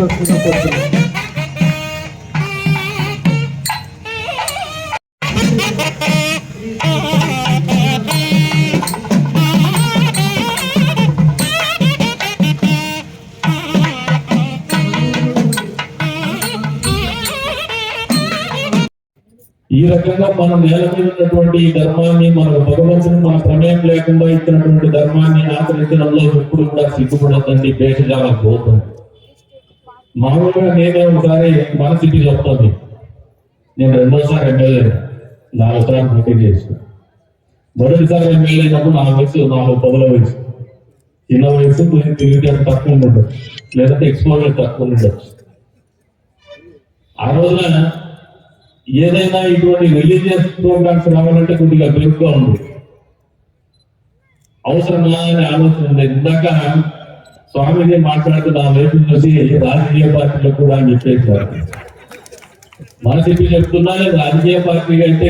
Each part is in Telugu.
మాట్లాడుతున్నా కోరుతున్నాను. ఈ రకంగా మన నేల మీద ఉన్నటువంటి ఈ ధర్మాన్ని, మన భగవంతుని మన ప్రమేయం లేకుండా ఇచ్చినటువంటి ధర్మాన్ని ఆచరించడంలో ఎప్పుడు కూడా సిగ్గుపడద్దండి. భేషజాలకు పోతుంది. మామూలుగా నేనే ఒకసారి మన సిటీ చెప్తాను. నేను రెండోసారి ఎమ్మెల్యే 4 సార్లు పోటీ చేసిన. మొదటిసారి ఎమ్మెల్యే అయినప్పుడు నా వయసు 4 వయసు, చిన్న వయసు, తిరిగి తక్కువ ఉండదు, లేదంటే ఎక్స్పోజర్ తక్కువ ఉండదు. ఆ రోజున ఏదైనా ఇటువంటి రిలీజియస్ ప్రోగ్రామ్స్ రావాలంటే కొద్దిగా బెరుగ్గా ఉంది. అవసరమా అనే ఆలోచన ఉంది. ఇందాక స్వామిజీ మాట్లాడుతూ నా వైపు చూసి రాజకీయ పార్టీలో కూడా అని చెప్పేసారు. మన చెప్పి చెప్తున్నా రాజకీయ పార్టీగా అయితే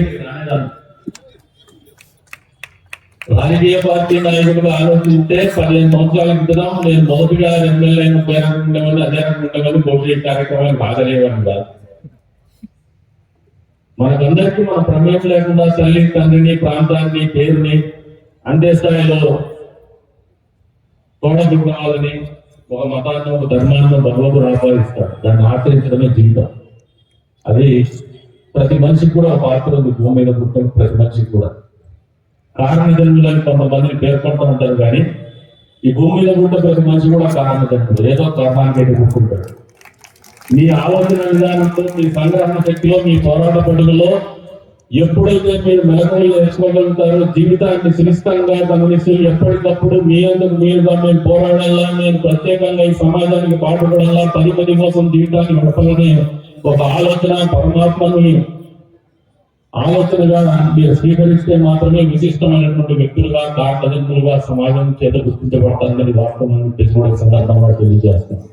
రాజకీయ పార్టీ నాయకులుగా ఆలోచిస్తే 15 సంవత్సరాల క్రితం నేను మొదటిగా ఎమ్మెల్యే అయిన పేరుండేవాళ్ళు, అదే ఉండేవాళ్ళు, పోటీ కార్యక్రమాలు బాధలేవని కాదు. మనకందరికీ మన ప్రమేయం లేకుండా తల్లి, తండ్రిని, ప్రాంతాన్ని, పేరుని అంతే స్థాయిలో తోడబుట్టాలని ఒక మతాన్ని, ఒక ధర్మాన్ని భగవంతుడు ఆపాదిస్తాడు. దాన్ని ఆచరించడమే జీవితం. అది ప్రతి మనిషికి కూడా పాత్ర ఉంది. భూమి మీద పుట్టిన ప్రతి మనిషికి కూడా కారణ జన్ములని కొంతమందిని పేర్కొంటూ ఉంటారు. కానీ ఈ భూమి మీద పుట్టిన ప్రతి మనిషి కూడా కారణ జన్ముడు. ఏదో కారణానికి అయితే పుట్టుకుంటాడు. మీ ఆలోచన విధానంలో, మీ సంగ్రహణ శక్తిలో, మీ పోరాట పడుగులో ఎప్పుడైతే మీరు మెలకువలు నేర్చుకోగలుగుతారో, జీవితాన్ని సునిశ్చితంగా గమనిస్తూ ఎప్పటికప్పుడు మీ అందరూ మీరుగా మేము పోరాడాలా, నేను ప్రత్యేకంగా ఈ సమాజానికి పాటుపడాలా, 10 కోసం జీవితాన్ని గడపాలనే ఒక ఆలోచన, పరమాత్మని ఆలోచనగా మీరు స్వీకరిస్తే మాత్రమే విశిష్టమైనటువంటి వ్యక్తులుగా, కారణజన్ములుగా సమాజం చేత గుర్తించబడతారని వాస్తవాన్ని తెలుసుకోవడం సందర్భంగా తెలియజేస్తాను.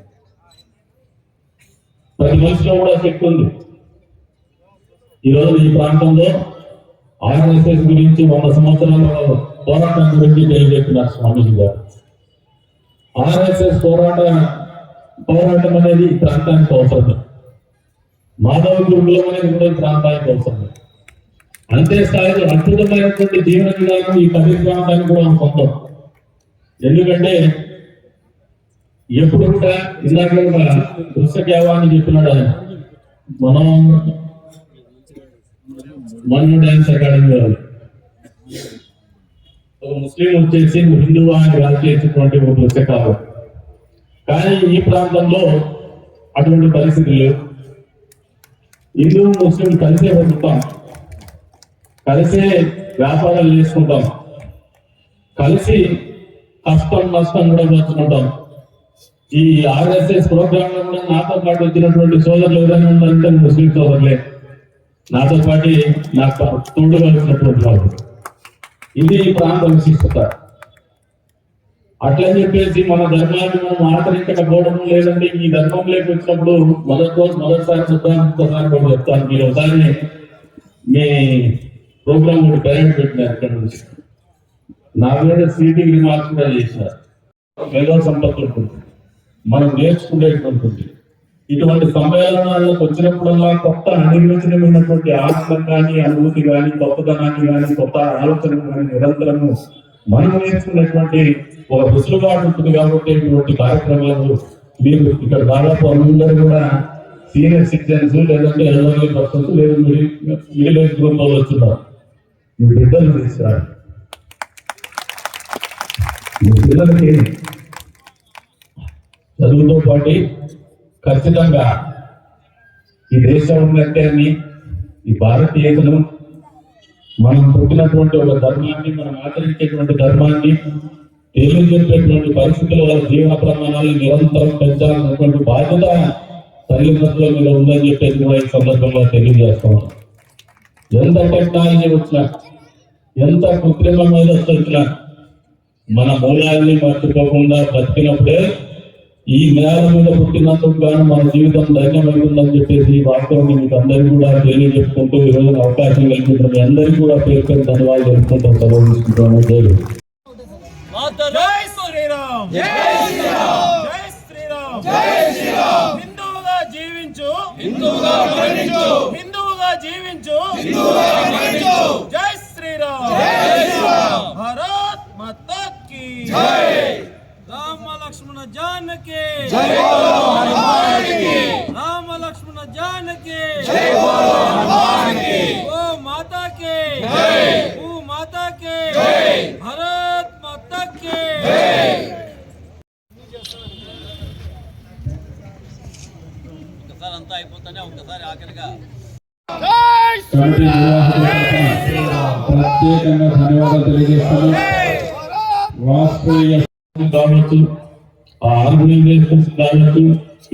ప్రతి మనిషిలో కూడా శక్తి ఉంది. ఈరోజు ఈ ప్రాంతంలో ఆర్ఎస్ఎస్ గురించి 100 సంవత్సరాల పోరాటం గురించి తెలియజేస్తున్నారు స్వామీజీ గారు. ఆర్ఎస్ఎస్ పోరాటం అనేది ఈ ప్రాంతానికి అవసరం. మాధవ గురుకులం అనేది కూడా ఈ ప్రాంతానికి అవసరం. అంతే స్థాయిలో అద్భుతమైనటువంటి జీవన విధానం ఈ కవి ప్రాంతానికి కూడా సొంతం. ఎందుకంటే ఎప్పుడు కూడా ఇందాక దృశ్యకేవాన్ని చెప్పినాడు ఆయన, మను డాన్స్ అకాడమీ వాళ్ళు. ఒక ముస్లిం వచ్చేసి హిందువా అని రాసేటువంటి ఒక దృశ్యకావం. కానీ ఈ ప్రాంతంలో అటువంటి పరిస్థితులు లేవు. హిందూ ముస్లిం కలిసే బతుకుతాం, కలిసే వ్యాపారాలు చేసుకుంటాం, కలిసి కష్టం నష్టం కూడా పంచుకుంటాం. ఈ ఆర్ఎస్ఎస్ ప్రోగ్రామ్ లో కూడా నాతో పాటు వచ్చినటువంటి సోదరులు ఎవరైనా ఉన్నారంటే ముస్లిం సోదరులే, నాతో పాటు నాకు తోడుగా వచ్చినటువంటి వాళ్ళు. ఇది ఈ ప్రాంత విశిష్టత. అట్లని చెప్పేసి మన ధర్మాన్ని మనం ఆచరించకపోవడం లేదంటే ఈ ధర్మంలోకి వచ్చినప్పుడు మొదటిసారి చెప్తాను, ఇంకోసారి కూడా చెప్తాను. మీరు ఒకసారి మీ ప్రోగ్రామ్ ఒకటి పేరెంట్ పెట్టినారు. ఇక్కడ నుంచి నా మీద సిటీ రిమార్క్స్ కూడా చేసినారు. మేధో సంపత్తి ఉంటుంది, మనం నేర్చుకునేటువంటి ఇటువంటి సమ్మేళనాలకు వచ్చినప్పుడల్లా కొత్త అనిర్వచనమైనటువంటి ఆనందం కానీ, అనుభూతి కానీ, కొత్తదనాన్ని కానీ, కొత్త ఆలోచన కానీ నిరంతరము మనం నేర్చుకునేటువంటి ఒక వెసులుబాటు ఉంటుంది. కాబట్టి ఇటువంటి కార్యక్రమాలు మీరు ఇక్కడ దాదాపు అందరూ కూడా సీనియర్ సిటిజన్స్, లేదంటే ఎల్డర్లీ పర్సన్స్, లేదా మిడిల్ ఏజ్ గ్రూప్ వాళ్ళు వచ్చున్నారు. మీ బిడ్డలు తీసుకురాలి. మీ పిల్లలకి చదువుతో పాటు ఖచ్చితంగా ఈ దేశం ఉన్నట్టే ఈ భారతీయతను, మనం పుట్టినటువంటి ఒక ధర్మాన్ని, మనం ఆచరించేటువంటి ధర్మాన్ని తెలియజెప్పేటువంటి పరిస్థితుల్లో వాళ్ళ జీవన ప్రమాణాలను నిరంతరం పెంచాలన్నటువంటి బాధ్యత తల్లిదండ్రుల మీద ఉందని చెప్పేసి కూడా ఈ సందర్భంగా తెలియజేస్తాం. ఎంత టెక్నాలజీ వచ్చినా, ఎంత కృత్రిమ మేధస్సు వచ్చినా, మన మూలాన్ని మర్చిపోకుండా బతికినప్పుడే ఈ నేల మీద పుట్టినందుకు గాను మన జీవితం ధన్యమైందని చెప్పేసి వాస్తవాన్ని మీకు అందరికీ కూడా తెలియజెప్పుకుంటూ ఈ రోజున అవకాశం కల్పించిన మీ అందరికీ కూడా పేరు పేరు ధన్యవాదాలు తెలుపుకుంటూ సెలవు తీసుకుంటాను. జై శ్రీరామ్. మరణించు హిందువుగా జీవించు జై శ్రీరామ్ భారత్ మాతా కీ రామ లక్ష్మణ జానకి రామ లక్ష్మణ జానకి ఓ మాతా కే ఓ మాతా కే భారత్ మాతా కే అంతా అయిపోతానే ఒక్కసారి ఆఖరిగా ప్రత్యేకంగా ధన్యవాదాలు తెలియజేస్తున్నాను. రాష్ట్రీయ కావచ్చు, ఆర్గనైజేషన్స్ కావచ్చు,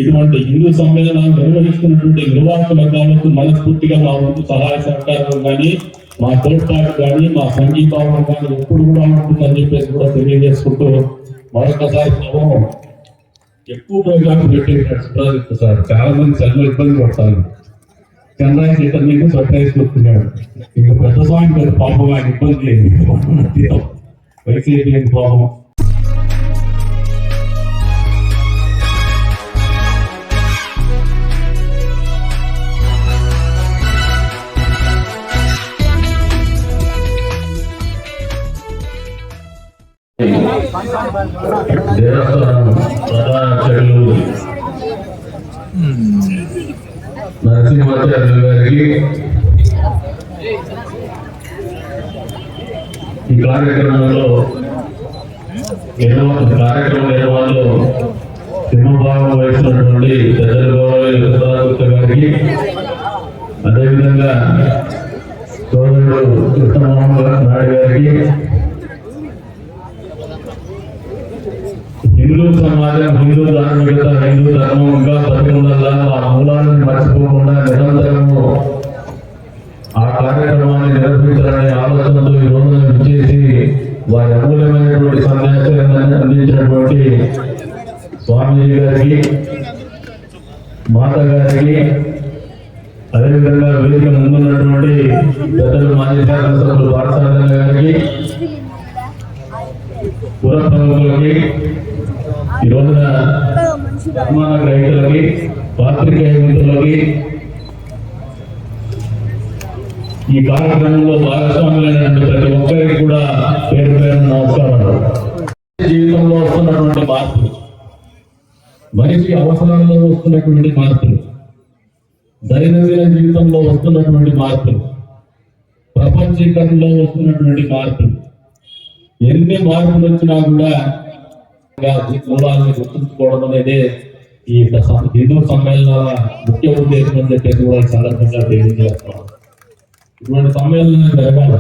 ఇటువంటి హిందూ సమ్మేళనాలు నిర్వహిస్తున్నటువంటి నిర్వాహకులకు కావచ్చు, మనస్ఫూర్తిగా మా వంతు సహాయ సహకారం కానీ, మా తోడ్పాటు కానీ, మా సంఘీభావం కానీ ఎప్పుడు కూడా ఉంటుందని చెప్పేసి కూడా తెలియజేసుకుంటూ మరొకసారి ఎక్కువ ప్రోగ్రామ్ పెట్టేటట్టు సార్ చాలా మంది చదువు ఇబ్బంది పడతారు. చంద్రాయ సీతం మీకు సర్ప్రైజ్ కొడుతున్నాడు. ఇంకా పెద్ద స్వామి గారు పాపం ఆయన ఇబ్బంది లేదు, వైసీపీ లేని పాపం. దేవస్థానం ప్రధానాచార్యులు నరసింహాచార్యులు గారికి ఈ కార్యక్రమంలో నిర్వహణలో సింహభావం వహిస్తున్నటువంటి పెద్దల గౌరవ గారికి, అదేవిధంగా సోదరుడు కృష్ణమోహన్ నాయుడు గారికి, హిందూ సమాజం, హిందూ ధార్మికత, హిందూ ధర్మంగా బతికుండాలా, ఆ మూలాలను మర్చిపోకుండా నిరంతరము ఆ కార్యక్రమాన్ని నిర్వహించాలనే ఆలోచనతో ఈ రోజున విచ్చేసి వారి అమూల్యమైనటువంటి సందేశాలను అందించినటువంటి స్వామీజీ గారికి, మాత గారికి, అదేవిధంగా వేదిక ముందున్నటువంటి పెద్దలు మాజీ శాసనసభ్యులు పాఠశాల గారికి, పుర ప్రముఖులకి, ఈ రోజున నిర్మాణ రైతులకి, పాత్రికేయ మిత్రులకి, ఈ కార్యక్రమంలో భాగస్వాములైనటువంటి ప్రతి ఒక్కరికి కూడా పేరు పేరు నమస్కారాలు. జీవితంలో వస్తున్నటువంటి మార్పులు, మనిషి అవసరాల్లో వస్తున్నటువంటి మార్పులు, దైనందిన జీవితంలో వస్తున్నటువంటి మార్పులు, ప్రపంచీకరణలో వస్తున్నటువంటి మార్పులు, ఎన్ని మార్పులు వచ్చినా కూడా మూలాలను గుర్తుంచుకోవడం అనేది ఈ హిందూ సమ్మేళనాల ముఖ్య ఉద్దేశం అని చెప్పేసి కూడా సందర్భంగా తెలియజేస్తున్నాం. ఇటువంటి సమ్మేళనాలు జరగాలి.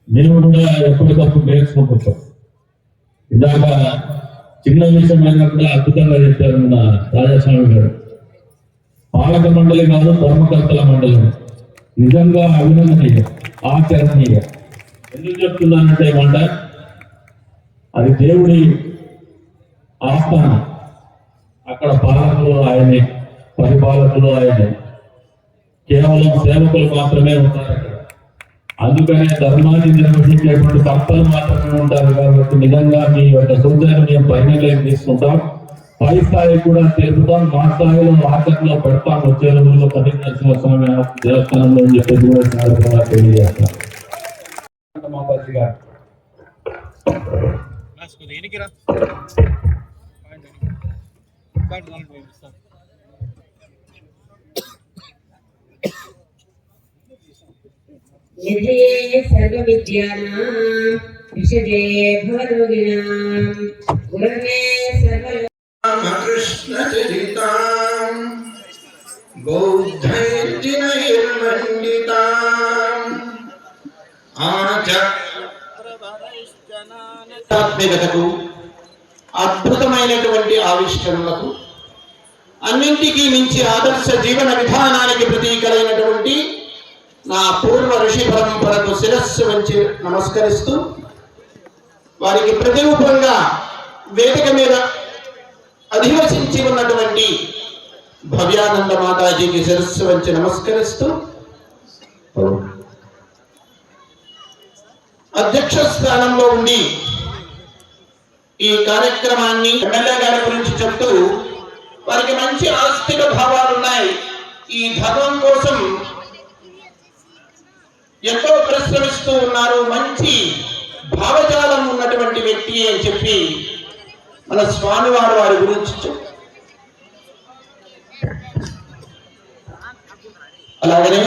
మేము కూడా ఎప్పటికప్పుడు నేర్చుకుంటుంటాం. ఇందాక చిన్న విషయం అయినా కూడా అద్భుతంగా చెప్పారు మన రాజస్వామి గారు. పాలక మండలి కాదు, ధర్మకర్తల మండలి నిజంగా అభినందనీయ, ఆచరణీయ. ఎందుకు చెప్తున్నానంటే మాట, అది దేవుడి ఆస్థానం. అక్కడ పాలకులు ఆయనే, పరిపాలకులు ఆయనే, కేవలం సేవకులు మాత్రమే ఉంటారు అక్కడ. అందుకనే ధర్మాన్ని నిర్వహించేటువంటి భక్తులు మాత్రమే ఉంటారు. కాబట్టి నిజంగా మీ యొక్క సూచనలు మేము పరిగణలోకి తీసుకుంటాం, పై స్థాయి కూడా తెలుపుతాం, మా స్థాయిలో ఆచరణలో పెడతాం. వచ్చే రోజుల్లో 10 నరసింహస్వామి దేవస్థానంలో అని చెప్పేసి కూడా తెలియజేస్తాం. మాతాజీ గారు సర్వ విద్యానాం విషజే భవరోగిణాం గురవే కృష్ణ చరితాం బౌద్ధైర్మండితాం ఆధ్యాత్మికతకు, అద్భుతమైనటువంటి ఆవిష్కరణలకు, అన్నింటికీ మించి ఆదర్శ జీవన విధానానికి ప్రతీకలైనటువంటి నా పూర్వ ఋషి పరంపరకు శిరస్సు వంచి నమస్కరిస్తూ, వారికి ప్రతిరూపంగా వేదిక మీద అధివసించి ఉన్నటువంటి భవ్యానంద మాతాజీకి శిరస్సు వంచి నమస్కరిస్తూ, అధ్యక్ష స్థానంలో ఉండి ఈ కార్యక్రమాన్ని ఎమ్మెల్యే గారి గురించి చెప్తూ వారికి మంచి ఆస్తిక భావాలు ఈ ధర్మం కోసం ఎంతో పరిశ్రమిస్తూ ఉన్నారు. మంచి భావజాలం ఉన్నటువంటి వ్యక్తి అని చెప్పి మన స్వామివారు వారి గురించి అలాగనే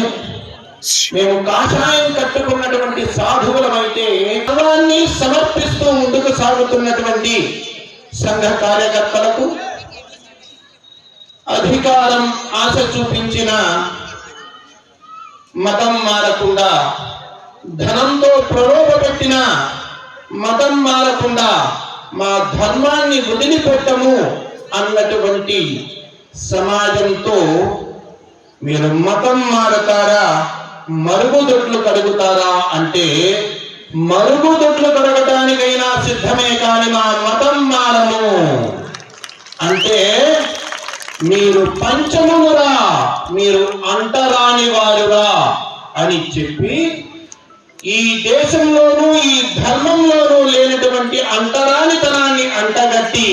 మేము కాషాయం కట్టుకున్నటువంటి సాధువులమైతే ధర్మాన్ని సమర్పిస్తూ ముందుకు సాగుతున్నటువంటి సంఘ కార్యకర్తలకు అధికారం ఆశ చూపించిన మతం మారకుండా, ధనంతో ప్రలోభపెట్టిన మతం మారకుండా మా ధర్మాన్ని వదిలిపెట్టము అన్నటువంటి సమాజంతో మీరు మతం మారతారా, మరుగుదొడ్లు కడుగుతారా అంటే మరుగుదొడ్లు కడగటానికైనా సిద్ధమే కానీ మా మతం మారము అంటే మీరు పంచమునురా, మీరు అంటరాని వారురా అని చెప్పి ఈ దేశంలోనూ ఈ ధర్మంలోనూ లేనటువంటి అంటరానితనాన్ని అంటగట్టి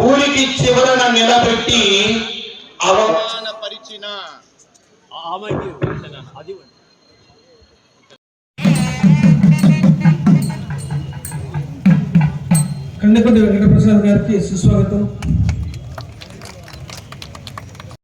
ఊరికి చివరన నిలబెట్టి అవమానపరిచిన కండపల్లి వెంకటప్రసాద్ గారికి సుస్వాగతం.